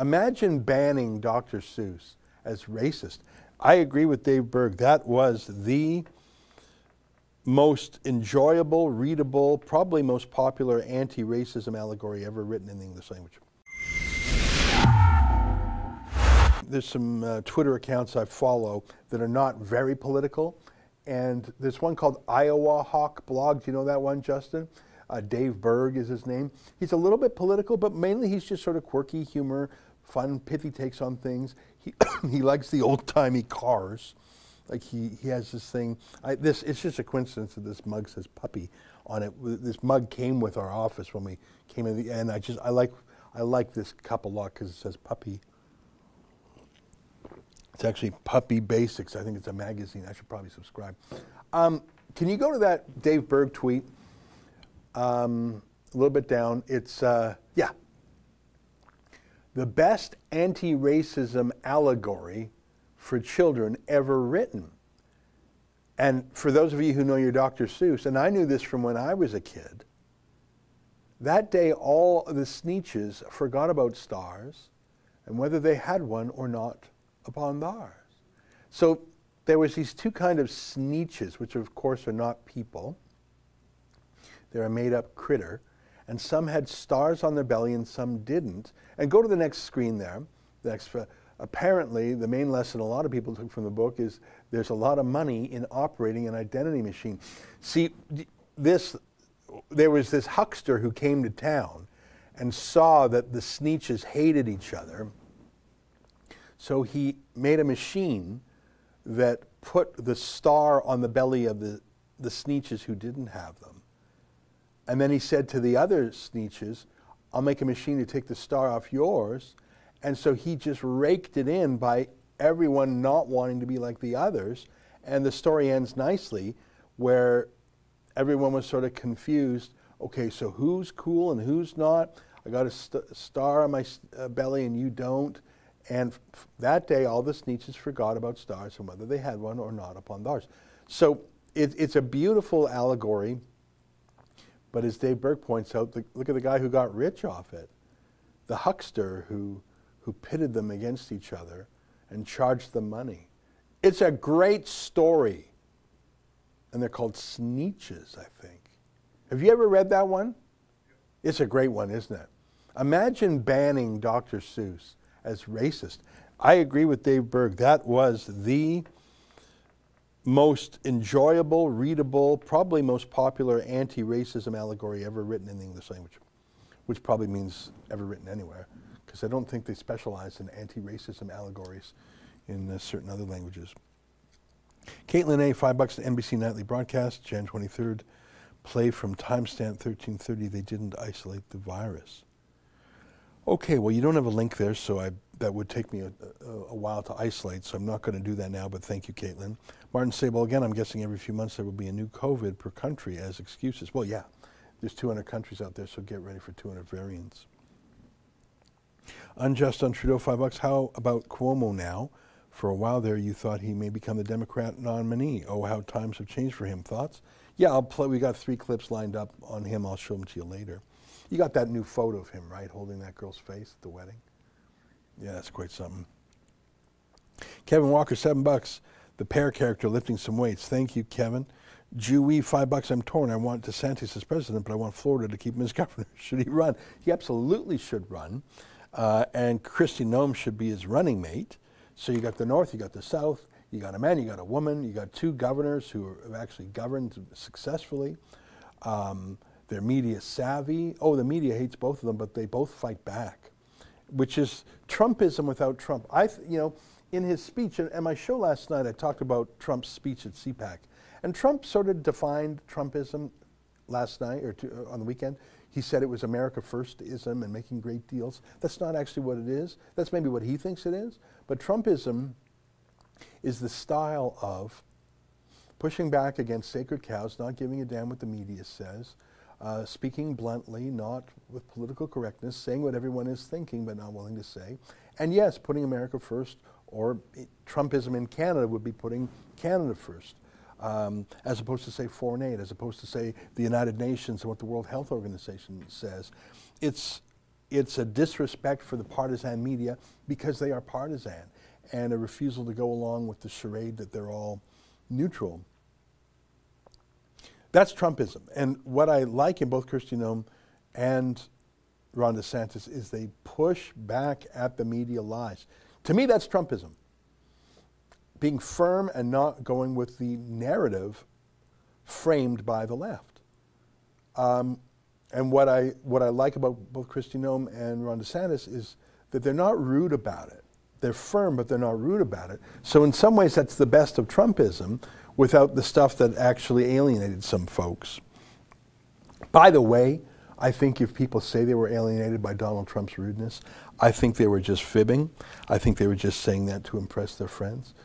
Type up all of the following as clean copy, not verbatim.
Imagine banning Dr. Seuss as racist. I agree with Dave Berg. That was the most enjoyable, readable, probably most popular anti-racism allegory ever written in the English language. There's some Twitter accounts I follow that are not very political, and there's one called Iowa Hawk Blog. Do you know that one, Justin? Dave Berg is his name. He's a little bit political, but mainly he's just sort of quirky humor, fun, pithy takes on things. He likes the old-timey cars. Like he has this thing. It's just a coincidence that this mug says puppy on it. This mug came with our office when we came in, and I like this cup a lot because it says puppy. It's actually Puppy Basics. I think it's a magazine. I should probably subscribe. Can you go to that Dave Berg tweet? A little bit down. It's, yeah. The best anti-racism allegory for children ever written. And for those of you who know your Dr. Seuss, and I knew this from when I was a kid, that day all the Sneetches forgot about stars and whether they had one or not upon theirs. So there was these two kind of Sneetches, which of course are not people. They're a made-up critter, and some had stars on their belly and some didn't. And go to the next screen there. Apparently, the main lesson a lot of people took from the book is there's a lot of money in operating an identity machine. See, there was this huckster who came to town and saw that the Sneetches hated each other. So he made a machine that put the star on the belly of the Sneetches who didn't have them. And then he said to the other Sneetches, I'll make a machine to take the star off yours. And so he just raked it in by everyone not wanting to be like the others. And the story ends nicely where everyone was sort of confused. Okay, so who's cool and who's not? I got a star on my belly and you don't. And that day, all the Sneetches forgot about stars and whether they had one or not upon theirs. So it's a beautiful allegory. But as Dave Berg points out, look at the guy who got rich off it. The huckster who pitted them against each other and charged them money. It's a great story. And they're called Sneetches, I think. Have you ever read that one? It's a great one, isn't it? Imagine banning Dr. Seuss as racist. I agree with Dave Berg. That was the most enjoyable, readable, probably most popular anti-racism allegory ever written in the English language, which probably means ever written anywhere, because I don't think they specialize in anti-racism allegories in certain other languages. Caitlin A., $5 to NBC Nightly Broadcast, Jan 23rd. Play from timestamp 1330. They didn't isolate the virus. Okay, well, you don't have a link there, so that would take me a while to isolate, so I'm not going to do that now, but thank you, Caitlin. Martin Sable, again, I'm guessing every few months there will be a new COVID per country as excuses. Well, yeah, there's 200 countries out there, so get ready for 200 variants. Unjust on Trudeau, $5. How about Cuomo now? For a while there, you thought he may become the Democrat nominee. Oh, how times have changed for him. Thoughts? Yeah, we got 3 clips lined up on him. I'll show them to you later. You got that new photo of him, right, holding that girl's face at the wedding? Yeah, that's quite something. Kevin Walker, $7. The Pear character lifting some weights. Thank you, Kevin. Jewy, $5. I'm torn. I want DeSantis as president, but I want Florida to keep him as governor. Should he run? He absolutely should run. And Kristi Noem should be his running mate. So you got the North, you got the South, you got a man, you got a woman, you got 2 governors who have actually governed successfully. They're media savvy. Oh, the media hates both of them, but they both fight back, which is Trumpism without Trump. In his speech, and my show last night, I talked about Trump's speech at CPAC. And Trump sort of defined Trumpism last night, or on the weekend. He said it was America First-ism and making great deals. That's not actually what it is. That's maybe what he thinks it is. But Trumpism is the style of pushing back against sacred cows, not giving a damn what the media says, speaking bluntly, not with political correctness, saying what everyone is thinking but not willing to say. And yes, putting America first, or Trumpism in Canada would be putting Canada first. As opposed to say foreign aid, as opposed to say the United Nations and what the World Health Organization says. It's it's a disrespect for the partisan media because they are partisan, and a refusal to go along with the charade that they're all neutral. That's Trumpism. And what I like in both Kristi Noem and Ron DeSantis is they push back at the media lies. To me, that's Trumpism. Being firm and not going with the narrative framed by the left. And what I like about both Kristi Noem and Ron DeSantis is that they're not rude about it. They're firm, but they're not rude about it. So in some ways, that's the best of Trumpism without the stuff that actually alienated some folks. By the way, I think if people say they were alienated by Donald Trump's rudeness, I think they were just fibbing. I think they were just saying that to impress their friends.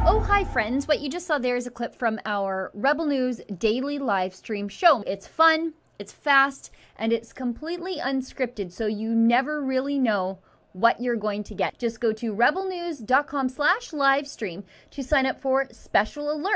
Oh, hi friends. What you just saw there is a clip from our Rebel News daily live stream show. It's fun, it's fast, and it's completely unscripted, so you never really know what you're going to get. Just go to rebelnews.com/livestream to sign up for special alerts.